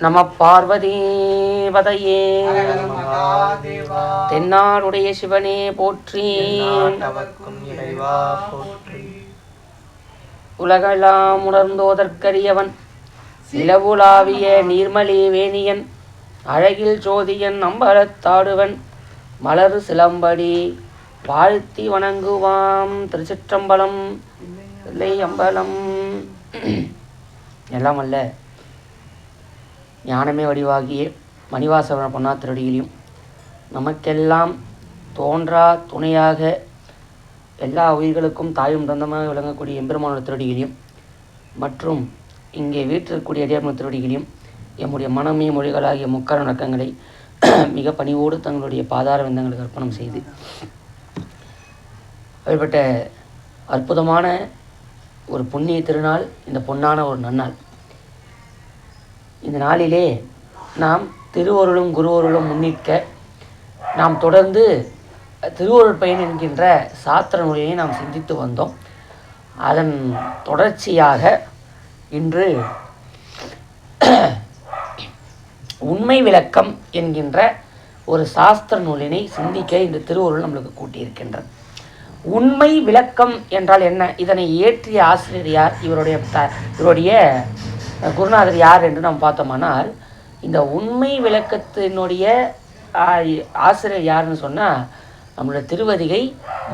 நம பார்வதி பதையே. தென்னாடுடைய சிவனே போற்றி. உலகெல்லாம் உணர்ந்தோதற்கரியவன் நிலவுலாவிய நீர்மலி வேணியன் அழகில் ஜோதியன் அம்பலத்தாடுவன் மலர் சிலம்படி வாழ்த்தி வணங்குவாம். திருச்சிற்றம்பலம் இல்லை அம்பலம். எல்லாம் அல்ல ஞானமே வடிவாகிய மணிவாசவன பொன்னா திருடியிலும் நமக்கெல்லாம் தோன்றா துணையாக எல்லா உயிர்களுக்கும் தாயும் தந்தமாக விளங்கக்கூடிய எம்பெருமானோட திருடிகளையும் மற்றும் இங்கே வீட்டிற்கக்கூடிய அடியார்ம திருடிகளையும் எம்முடைய மனமே மொழிகளாகிய முக்கார வணக்கங்களை மிக பணிவோடு தங்களுடைய பாதார விந்தங்களுக்கு அர்ப்பணம் செய்து அப்படிப்பட்ட அற்புதமான ஒரு புண்ணிய திருநாள், இந்த பொன்னான ஒரு நன்னாள். இந்த நாளிலே நாம் திருவருளும் குருவருளும் முன்னிற்க நாம் தொடர்ந்து திருவருள் பயன் என்கின்ற சாத்திர நூலினை நாம் சிந்தித்து வந்தோம். அதன் தொடர்ச்சியாக இன்று உண்மை விளக்கம் என்கின்ற ஒரு சாஸ்திர நூலினை சிந்திக்க இந்த திருவருள் நம்மளுக்கு கூட்டியிருக்கின்றது. உண்மை விளக்கம் என்றால் என்ன? இதனை இயற்றிய ஆசிரியர் யார்? இவருடைய குருநாதர் யார் என்று நாம் பார்த்தோமானால், இந்த உண்மை விளக்கத்தினுடைய ஆசிரியர் யாருன்னு சொன்னால் நம்மளுடைய திருவதிகை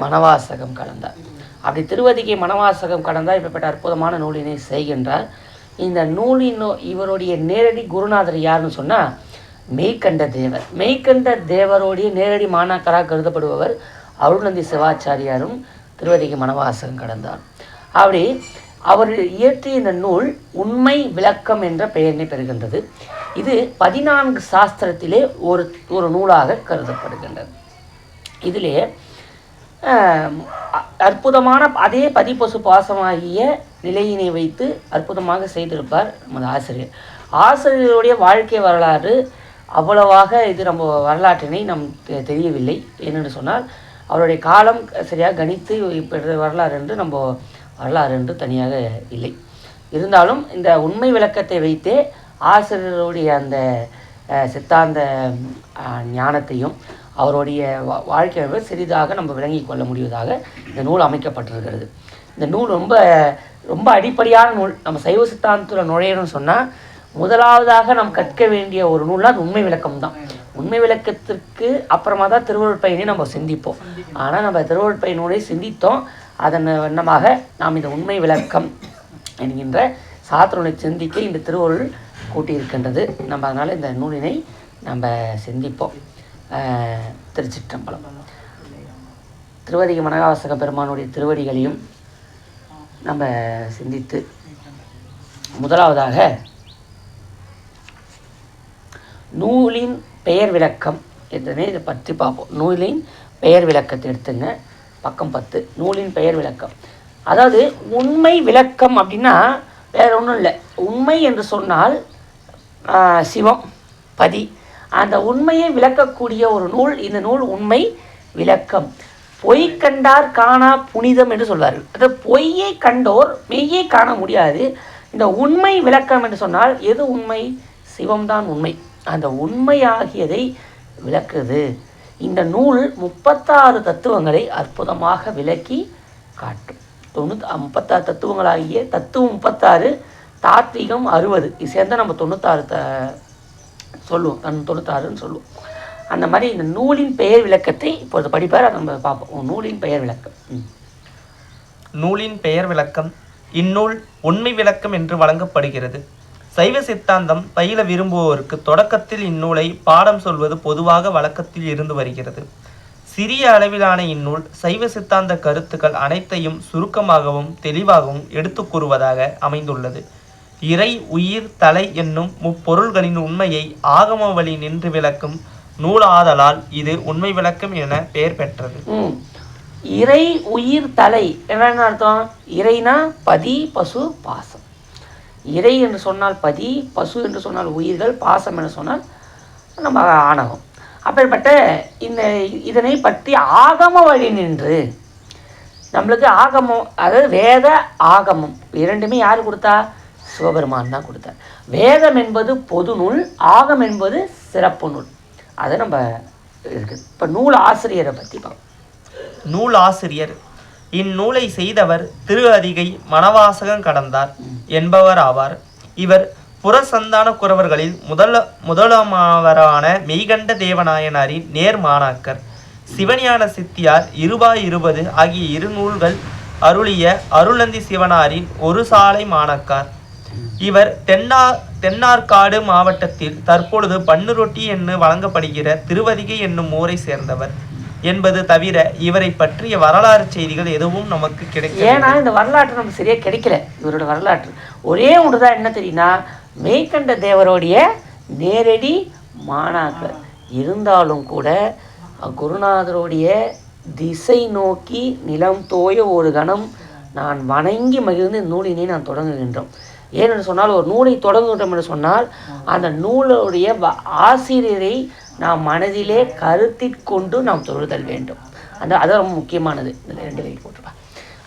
மணவாசகம் கடந்தார். அப்படி திருவதிகை மணவாசகம் கடந்தால் இப்படிப்பட்ட அற்புதமான நூலினை செய்கின்றார். இந்த நூலின் இவருடைய நேரடி குருநாதர் யாருன்னு சொன்னால் மெய்கண்ட தேவர். மெய்கண்ட தேவருடைய நேரடி மாணாக்கராக கருதப்படுபவர் அருள்நந்தி சிவாச்சாரியாரும் திருவதிகை மணவாசகம் கடந்தார். அப்படி அவர் இயற்றிய இந்த நூல் உண்மை விளக்கம் என்ற பெயரினை பெறுகின்றது. இது 14 சாஸ்திரத்திலே ஒரு நூலாக கருதப்படுகின்றது. இதிலே அற்புதமான அதே பதிப்பசு பாசமாகிய நிலையினை வைத்து அற்புதமாக செய்திருப்பார் நமது ஆசிரியர். ஆசிரியருடைய வாழ்க்கை வரலாறு அவ்வளவாக இது நம்ம வரலாற்றினை நம் தெரியவில்லை. என்னென்னு சொன்னால் அவருடைய காலம் சரியாக கணித்து இப்போ வரலாறு என்று தனியாக இல்லை. இருந்தாலும் இந்த உண்மை விளக்கத்தை வைத்தே ஆசிரியருடைய அந்த சித்தாந்த ஞானத்தையும் அவருடைய வாழ்க்கை சிறிதாக நம்ம விளங்கி கொள்ள முடிவதாக இந்த நூல் அமைக்கப்பட்டிருக்கிறது. இந்த நூல் ரொம்ப ரொம்ப அடிப்படையான நூல். நம்ம சைவ சித்தாந்தத்தில் நுழையணும்னு சொன்னால் முதலாவதாக நாம் கற்க வேண்டிய ஒரு நூல்னா அது உண்மை விளக்கம் தான். உண்மை விளக்கத்திற்கு அப்புறமா தான் திருவருள் பயனை நம்ம சிந்திப்போம். ஆனால் நம்ம திருவருள் பயனோடே சிந்தித்தோம். அதன் வண்ணமாக நாம் இந்த உண்மை விளக்கம் என்கின்ற சாத்திரனை சிந்திக்க இந்த திருவருள் கூட்டியிருக்கின்றது. நம்ம அதனால் இந்த நூலினை நம்ம சிந்திப்போம். திருச்சிற்றம்பலம். திருவதிகை மணவாசக பெருமானுடைய திருவடிகளையும் நம்ம சிந்தித்து முதலாவதாக நூலின் பெயர் விளக்கம் இதனை இதை பற்றி பார்ப்போம். நூலின் பெயர் விளக்கத்தை எடுத்துங்க. பக்கம் 10. நூலின் பெயர் விளக்கம். அதாவது உண்மை விளக்கம் அப்படின்னா வேறு ஒன்றும் இல்லை. உண்மை என்று சொன்னால் சிவம் பதி. அந்த உண்மையை விளக்கக்கூடிய ஒரு நூல் இந்த நூல் உண்மை விளக்கம். பொய் கண்டார் காணா புனிதம் என்று சொல்வார்கள். அதாவது பொய்யை கண்டோர் மெய்யை காண முடியாது. இந்த உண்மை விளக்கம் என்று சொன்னால் எது உண்மை? சிவம்தான் உண்மை. அந்த உண்மையாகியதை விளக்குது. இந்த நூல் 36 தத்துவங்களை அற்புதமாக விளக்கி காட்டும். 36 தத்துவங்களாகிய தத்துவம் 36, தாத்வீகம் 60. இது சேர்ந்தால் நம்ம 96 சொல்லுவோம். 96ன்னு சொல்லுவோம். அந்த மாதிரி இந்த நூலின் பெயர் விளக்கத்தை இப்பொழுது படிப்பார். அதை நம்ம பார்ப்போம். நூலின் பெயர் விளக்கம். நூலின் பெயர் விளக்கம். இந்நூல் உண்மை விளக்கம் என்று வழங்கப்படுகிறது. சைவ சித்தாந்தம் பயில விரும்புவோருக்கு தொடக்கத்தில் இந்நூலை பாடம் சொல்வது பொதுவாக வழக்கத்தில் இருந்து வருகிறது. சிறிய அளவிலான இந்நூல் சைவ சித்தாந்த கருத்துக்கள் அனைத்தையும் சுருக்கமாகவும் தெளிவாகவும் எடுத்து கூறுவதாக அமைந்துள்ளது. இறை உயிர் தலை என்னும் முப்பொருள்களின் உண்மையை ஆகம வழி நின்று விளக்கும் நூலாதலால் இது உண்மை விளக்கம் என பெயர் பெற்றது. இறை உயிர் தலை என்ன அர்த்தம்? இறைனா பதி பசு பாசம். இறை என்று சொன்னால் பதி, பசு என்று சொன்னால் உயிர்கள், பாசம் என்று சொன்னால் நம்ம ஆணவம். அப்படிப்பட்ட இதனை பற்றி ஆகம வழி நின்று நம்மளுக்கு ஆகமம், அதாவது வேத ஆகமம் இரண்டுமே யார் கொடுத்தா? சிவபெருமான் தான் கொடுத்தார். வேதம் என்பது பொது நூல், ஆகம் என்பது சிறப்பு நூல். அதை நம்ம இருக்குது. இப்போ நூல் ஆசிரியரை பற்றி பார்ப்போம். நூல் ஆசிரியர் இந்நூலை செய்தவர் திரு அதிகை மணவாசகம் கடந்தார் என்பவர் ஆவார். இவர் புறசந்தான குறவர்களில் முதலமாவரான மெய்கண்ட தேவநாயனாரின் நேர்மாணாக்கர். சிவஞான சித்தியார் 20 ஆகிய 2 நூல்கள் அருளிய அருளந்தி சிவனாரின் ஒரு சாலை மாணக்கார். இவர் தென்னார்காடு மாவட்டத்தில் தற்பொழுது பன்னுரொட்டி என்று வழங்கப்படுகிற திருவதிகை என்னும் ஊரை சேர்ந்தவர் என்பது தவிர இவரை பற்றிய வரலாறு செய்திகள் எதுவும் நமக்கு கிடைக்கல. ஏன்னா இந்த வரலாற்று நமக்கு சரியாக கிடைக்கல. இவரோட வரலாற்று ஒரே ஒன்று தான் என்ன தெரியும்னா, மெய்கண்ட தேவருடைய நேரடி மாணாக்கர். இருந்தாலும் கூட குருநாதருடைய திசை நோக்கி நிலம் தோய ஒரு கணம் நான் வணங்கி மகிழ்ந்து நூலினை நான் தொடங்குகின்றோம். ஏனென்று சொன்னால், ஒரு நூலை தொடங்குகின்றோம் என்று சொன்னால் அந்த நூலுடைய ஆசிரியரை நாம் மனதிலே கருத்திற்கொண்டு நாம் தொழுதல் வேண்டும். அது ரொம்ப முக்கியமானது. இதில் 2 லைட் போட்டுருப்பா.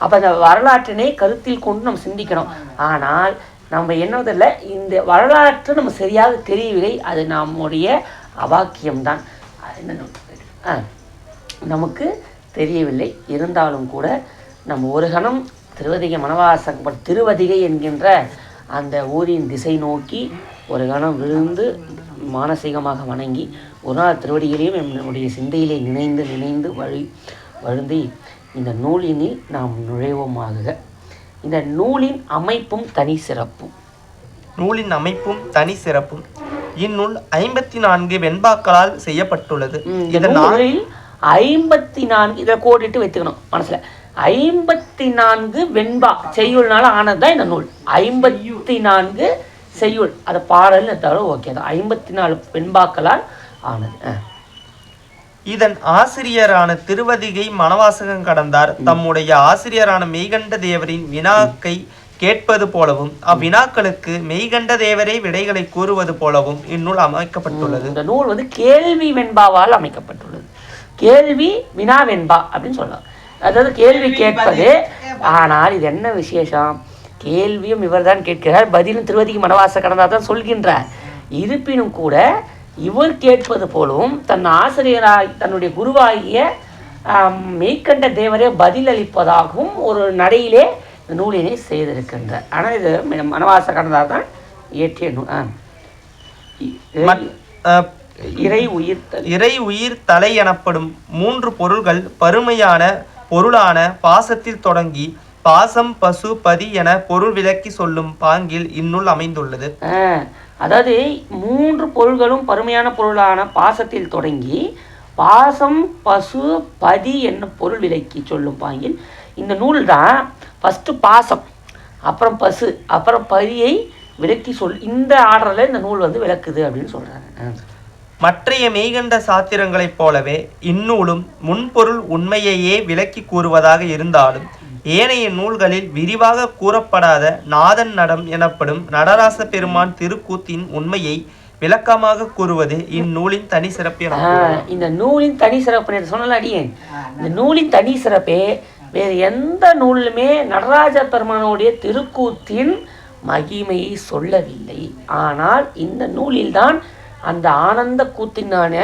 அப்போ அந்த வரலாற்றினை கருத்தில் கொண்டு நம்ம சிந்திக்கணும். ஆனால் நம்ம என்னதில்லை, இந்த வரலாற்று நம்ம சரியாக தெரியவில்லை. அது நம்முடைய அவாக்கியம்தான். நமக்கு தெரியவில்லை. இருந்தாலும் கூட நம்ம ஒரு கணம் திருவதிகை மணவாசகம் திருவதிகை என்கின்ற அந்த ஊரின் திசை நோக்கி ஒரு கணம் விழுந்து மானசீகமாக வணங்கி ஒரு நாள் திருவடிகளையும் நம்முடைய சிந்தையிலே நினைந்து வழுந்தி இந்த நூலினில் நாம் நுழைவோமாக. இந்த நூலின் அமைப்பும் தனி சிறப்பும். நூலின் அமைப்பும் தனி சிறப்பும். இந்நூல் 54 வெண்பாக்களால் செய்யப்பட்டுள்ளது. இதனால் 54 இதை கோடிட்டு வைத்துக்கணும் மனசுல. 54 வெண்பா செய்யுள்னால ஆனதுதான் இந்த நூல். 54 செய்யுள், அதை பாடல்னு தவிர ஓகே தான். 54 வெண்பாக்களால் ஆனது. இதன் ஆசிரியரான திருவதிகை மணவாசகம் கடந்தார் தம்முடைய ஆசிரியரான மெய்கண்ட தேவரின் வினாக்கை கேட்பது போலவும் அவ்வினாக்களுக்கு மெய்கண்ட தேவரே விடைகளை கூறுவது போலவும் இந்நூல் அமைக்கப்பட்டுள்ளது. இந்த நூல் கேள்வி வெண்பாவால் அமைக்கப்பட்டுள்ளது. கேள்வி வினா வெண்பா அப்படின்னு சொல்லலாம். அதாவது கேள்வி கேட்பது. ஆனால் இது என்ன விசேஷம், கேள்வியும் இவர் தான் கேட்கிறார், பதிலும் திருவதிகை மணவாசகம் கடந்தார் தான் சொல்கின்றார். இருப்பினும் கூட இவர் கேட்பது போலவும் தன் ஆசிரியராய் தன்னுடைய குருவாகிய மெய்கண்ட தேவரே பதிலளிப்பதாகவும் ஒரு நடையிலே இந்த நூலினை செய்திருக்கின்றார். ஆனால் இது மணவாசகம் கடந்தார் தான் இயற்றிய இறை உயிர் தலை எனப்படும் 3 பொருள்கள் பருமையான பொருளான பாசத்தில் தொடங்கி பாசம் பசு பதி என பொருள் விளக்கி சொல்லும் பாங்கில் இந்நூல் அமைந்துள்ளது. அதாவது 3 பொருள்களும் பருமையான பொருளான பாசத்தில் தொடங்கி பாசம் பசு பதி என்ன பொருள் விளக்கி சொல்லும் பாங்கில் இந்த நூல் தான் ஃபஸ்ட்டு பாசம், அப்புறம் பசு, அப்புறம் பதியை விளக்கி இந்த ஆர்டரில் இந்த நூல் விளக்குது அப்படின்னு சொல்கிறாங்க. மற்றைய மெய்கண்ட சாத்திரங்களைப் போலவே இந்நூலும் முன்பொருள் உண்மையையே விளக்கி கூறுவதாக இருந்தாலும் ஏனைய நூல்களில் விரிவாக கூறப்படாத நாதன் நடம் எனப்படும் நடராச பெருமான் திருக்கூத்தின் உண்மையை விளக்கமாக கூறுவது இந்நூலின் தனி சிறப்பு. இந்த நூலின் தனி சிறப்பு சொன்னால அடியேன், இந்த நூலின் தனி சிறப்பே வேறு எந்த நூலுமே நடராஜ பெருமானுடைய திருக்கூத்தின் மகிமையை சொல்லவில்லை. ஆனால் இந்த நூலில்தான் அந்த ஆனந்த கூத்தினான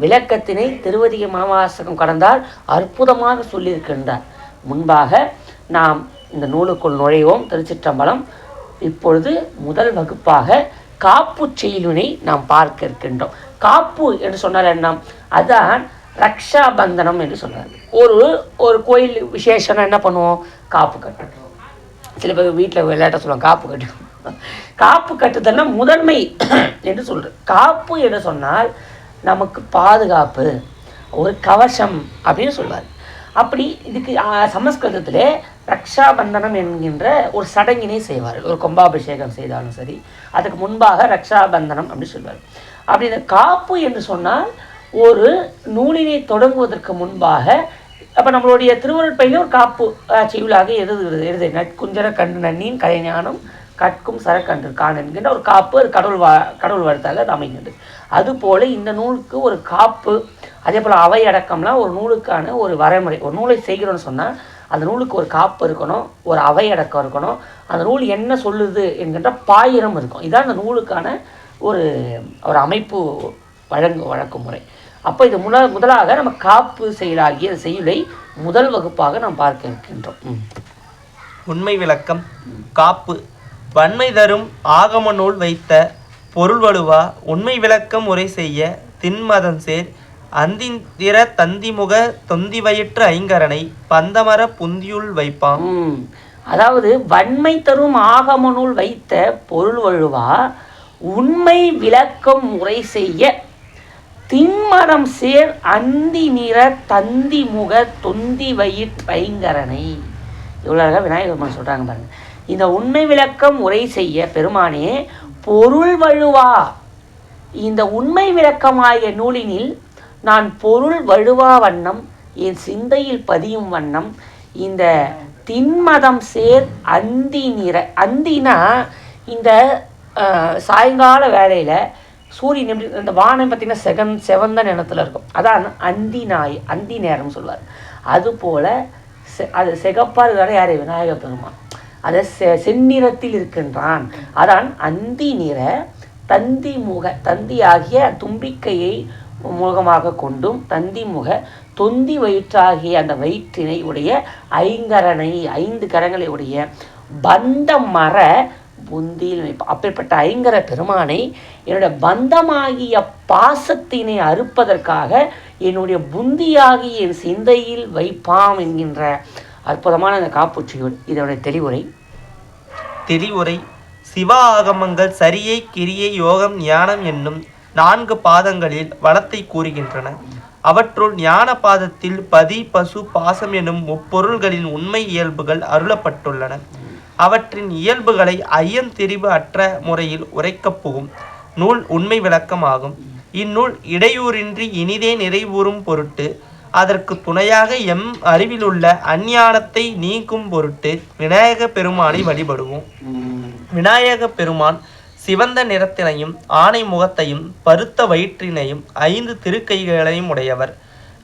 விளக்கத்தினை திருவதிகை மணவாசகம் கடந்தால் அற்புதமாக சொல்லியிருக்கின்றார். முன்பாக நாம் இந்த நூலுக்குள் நுழைவோம். திருச்சிற்றம்பலம். இப்பொழுது முதல் வகுப்பாக காப்பு செய்யுளினை நாம் பார்க்க இருக்கின்றோம். காப்பு என்று சொன்னால் என்ன, அதான் ரக்ஷா பந்தனம் என்று சொல்றாரு. ஒரு கோயில் விசேஷம்னா என்ன பண்ணுவோம், காப்பு கட்டுவோம். சில பேர் வீட்டில் விளையாட்ட சொல்லுவாங்க காப்பு கட்டுவோம். காப்பு கட்டுதல்னா முதன்மை என்று சொல்கிறேன். காப்பு என்று சொன்னால் நமக்கு பாதுகாப்பு, ஒரு கவசம் அப்படின்னு சொல்வார். அப்படி இதுக்கு சமஸ்கிருதத்திலே ரக்ஷாபந்தனம் என்கின்ற ஒரு சடங்கினை செய்வார். ஒரு கும்பாபிஷேகம் செய்தாலும் சரி, அதுக்கு முன்பாக ரக்ஷாபந்தனம் அப்படின்னு சொல்வார். அப்படி இந்த காப்பு என்று சொன்னால் ஒரு நூலினை தொடங்குவதற்கு முன்பாக, அப்போ நம்மளுடைய திருவருட்பையிலே ஒரு காப்பு செய்யுளாக எழுது நட்குஞ்சர கண்டு நன்னின் கலைஞானம் கற்கும் சரக்கன்று காண் என்கின்ற ஒரு காப்பு. அது கடவுள் வாழ்த்தாக அது அமைகின்றது. அதுபோல் இந்த நூலுக்கு ஒரு காப்பு, அதே போல் அவை அடக்கம்லாம் ஒரு நூலுக்கான ஒரு வரைமுறை. ஒரு நூலை செய்கிறோன்னு சொன்னால் அந்த நூலுக்கு ஒரு காப்பு இருக்கணும், ஒரு அவையடக்கம் இருக்கணும், அந்த நூல் என்ன சொல்லுது என்கின்ற பாயிரம் இருக்கும். இதுதான் அந்த நூலுக்கான ஒரு ஒரு அமைப்பு வழக்கு முறை. அப்போ இது முதலாக நம்ம காப்பு செயலாகிய செய்யுளை முதல் வகுப்பாக நாம் பார்க்க இருக்கின்றோம். உண்மை விளக்கம். காப்பு வன்மை தரும் ஆகம நூல் வைத்த பொருள் வலுவா உண்மை விளக்கம் உரை செய்ய திண்மதம் சேர் அந்திந்திர தந்திமுக தொந்தி வயிற்று ஐங்கரனை பந்தமர புந்தியுள் வைப்பாம். அதாவது வன்மை தரும் ஆகம நூல் வைத்த பொருள் வழுவா உண்மை விளக்கம் முறை செய்ய திண்மரம் சேர் அந்தி நிற தந்தி முக தொந்தி வயிற்று ஐங்கரனை. இவ்வளோ விநாயகர் பெருமான் சொல்கிறாங்க பாருங்க. இந்த உண்மை விளக்கம் உரை செய்ய பெருமானே பொருள் வழுவா, இந்த உண்மை விளக்கமாகிய நூலினில் நான் பொருள் வழுவா வண்ணம் என் சிந்தையில் பதியும் வண்ணம் இந்த திண்மதம் சேர் அந்தி நிற. அந்தினா இந்த சாயங்கால வேளையில் சூரியன் எப்படி இந்த வானம் பார்த்திங்கன்னா செவந்த நிறத்தில் இருக்கும், அதான் அந்தி நேரம்னு சொல்லுவார். அதுபோல் அது செகப்பாக இருக்கிற யார்? விநாயக பெருமான். அதை செந்நிறத்தில் இருக்கின்றான். அதான் அந்தி நிற தந்தி முக, தந்தி ஆகிய தும்பிக்கையை முகமாக கொண்டும் தந்தி முக தொந்தி வயிற்றாகிய அந்த வயிற்றினை உடைய ஐங்கரனை 5 கரங்களை உடைய பந்த மர புந்தியில் வைப்பான். அப்பேற்பட்ட ஐங்கர பெருமானை என்னுடைய பந்தமாகிய பாசத்தினை அறுப்பதற்காக என்னுடைய புந்தியாகி என் சிந்தையில் வைப்பாம் என்கின்ற அற்புதமான அந்த காப்புச்சியூர். இதனுடைய தெளிவுரை. சிவ ஆகமங்கள் சரியை கிரியை யோகம் ஞானம் என்னும் 4 பாதங்களில் வளத்தை கூறுகின்றன. அவற்றுள் ஞான பாதத்தில் பதி பசு பாசம் எனும் முப்பொருள்களின் உண்மை இயல்புகள் அருளப்பட்டுள்ளன. அவற்றின் இயல்புகளை ஐயம் திரிவு அற்ற முறையில் உரைக்கப் போகும் நூல் உண்மை விளக்கமாகும். இந்நூல் இடையூறின்றி இனிதே நிறைவுறும் பொருட்டு அதற்கு துணையாக எம் அறிவிலுள்ள அஞ்ஞானத்தை நீக்கும் பொருட்டு விநாயக பெருமானை வழிபடுவோம். விநாயக பெருமான் சிவந்த நிறத்தினையும் ஆணை முகத்தையும் பருத்த வயிற்றினையும் 5 திருக்கைகளையும் உடையவர்.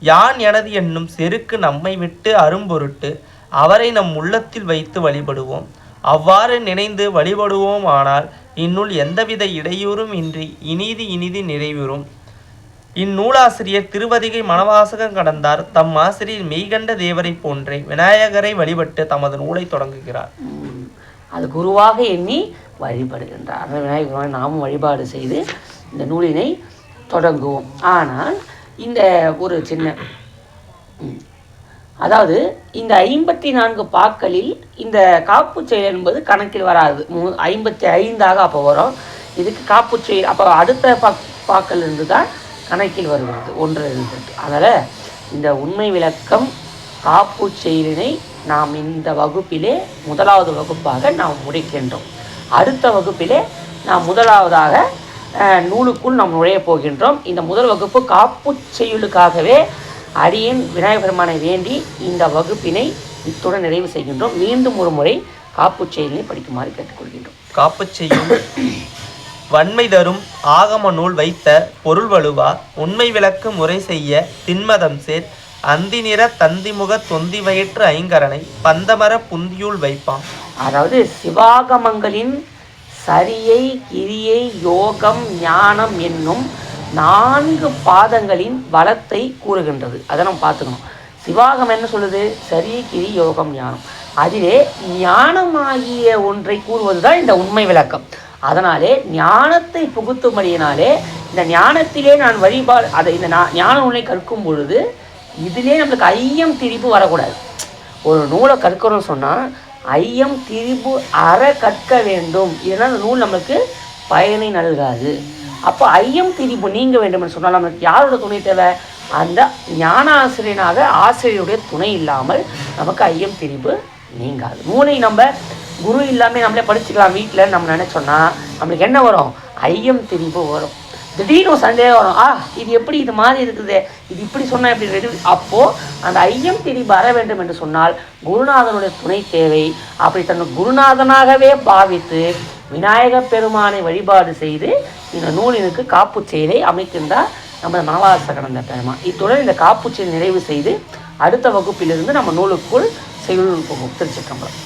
யான் எனது என்னும் செருக்கு நம்மை விட்டு அரும்பொருட்டு அவரை நம் உள்ளத்தில் வைத்து வழிபடுவோம். அவ்வாறு நினைந்து வழிபடுவோம். ஆனால் இந்நூல் எந்தவித இடையூறும் இன்றி இனிதி நிறைவுறும். இந்நூலாசிரியர் திருவதிகை மணவாசகம் கடந்தார். தம் ஆசிரியர் மெய்கண்ட தேவரை போன்றே விநாயகரை வழிபட்டு தமது நூலை தொடங்குகிறார். அது குருவாக எண்ணி வழிபடுகின்றார். அந்த விநாயகரை நாமும் வழிபாடு செய்து இந்த நூலினை தொடங்குவோம். ஆனால் இந்த ஒரு சின்ன அதாவது இந்த 54 பாக்களில் இந்த காப்பு செயல் என்பது கணக்கில் வராது. 55ஆக அப்போ வரும். இதுக்கு காப்பு செயல் அப்போ அடுத்த பாக்கள் இருந்து தான் கணக்கில் வருகிறது 1, 2. அதனால் இந்த உண்மை விளக்கம் காப்பு செயலினை நாம் இந்த வகுப்பிலே 1வது வகுப்பாக நாம் முடிக்கின்றோம். அடுத்த வகுப்பிலே நாம் முதலாவதாக நூலுக்குள் நாம் நுழைய போகின்றோம். இந்த முதல் வகுப்பு காப்பு செயலுக்காகவே அடியேன் விநாயகர் பெருமானை வேண்டி இந்த வகுப்பினை இத்துடன் நிறைவு செய்கின்றோம். மீண்டும் ஒரு முறை காப்பு செயலினை படிக்குமாறு கேட்டுக்கொள்கின்றோம். காப்பு செய்யும் வன்மை தரும் ஆகம நூல் வைத்த பொருள் வலுவா உண்மை விளக்கு முறை செய்ய திண்மதம் சேர் அந்தி நிற தந்திமுக தொந்தி வயிற்று ஐங்கரனை பந்தமர புந்தியுள் வைப்பான். அதாவது சிவாகமங்களின் சரியை கிரியை யோகம் ஞானம் என்னும் 4 பாதங்களின் வளத்தை கூறுகின்றது. அதை நம்ம பார்த்துக்கணும். சிவாகம் என்ன சொல்லுது? சரியை கிரி யோகம் ஞானம். அதிலே ஞானமாகிய ஒன்றை கூறுவது தான் இந்த உண்மை விளக்கம். அதனாலே ஞானத்தை புகுத்தும்படியினாலே இந்த ஞானத்திலே நான் வழிபாடு அதை இந்த ஞான நூலை கற்கும் பொழுது இதிலே நம்மளுக்கு ஐயம் திரிப்பு வரக்கூடாது. ஒரு நூலை கற்கணும்னு சொன்னால் ஐயம் திரிப்பு கற்க வேண்டும். இதனால் அந்த நூல் நம்மளுக்கு பயனை நல்காது. அப்போ ஐயம் திரிப்பு நீங்க வேண்டும் என்று சொன்னால் நம்மளுக்கு யாரோட துணை தேவை? அந்த ஞானாசிரியனாக ஆசிரியருடைய துணை இல்லாமல் நமக்கு ஐயம் திரிப்பு நீங்காது. நூலை நம்ம குரு இல்லாமல் நம்மளே படிச்சுக்கலாம் வீட்டில் நம்ம நினச்சோன்னா நம்மளுக்கு என்ன வரும்? ஐயம் திரிப்பு வரும். திடீர்னு ஒரு சந்தேகம் வரும். இது எப்படி இது மாதிரி இருக்குது, இது இப்படி சொன்னால் எப்படி ரெடி? அப்போது அந்த ஐயம் திரிப்பு வர வேண்டும் என்று சொன்னால் குருநாதனுடைய துணை தேவை. அப்படி தன் குருநாதனாகவே பாவித்து விநாயக பெருமானை வழிபாடு செய்து இந்த நூலினுக்கு காப்பு செயலை அமைக்கின்றார் நம்ம மணவாச கடந்த பெருமான். இத்துடன் இந்த காப்பு செயல் நிறைவு செய்து அடுத்த வகுப்பிலிருந்து நம்ம நூலுக்குள் செய்யுள் போகும். திருச்சிற்றம்பலம்.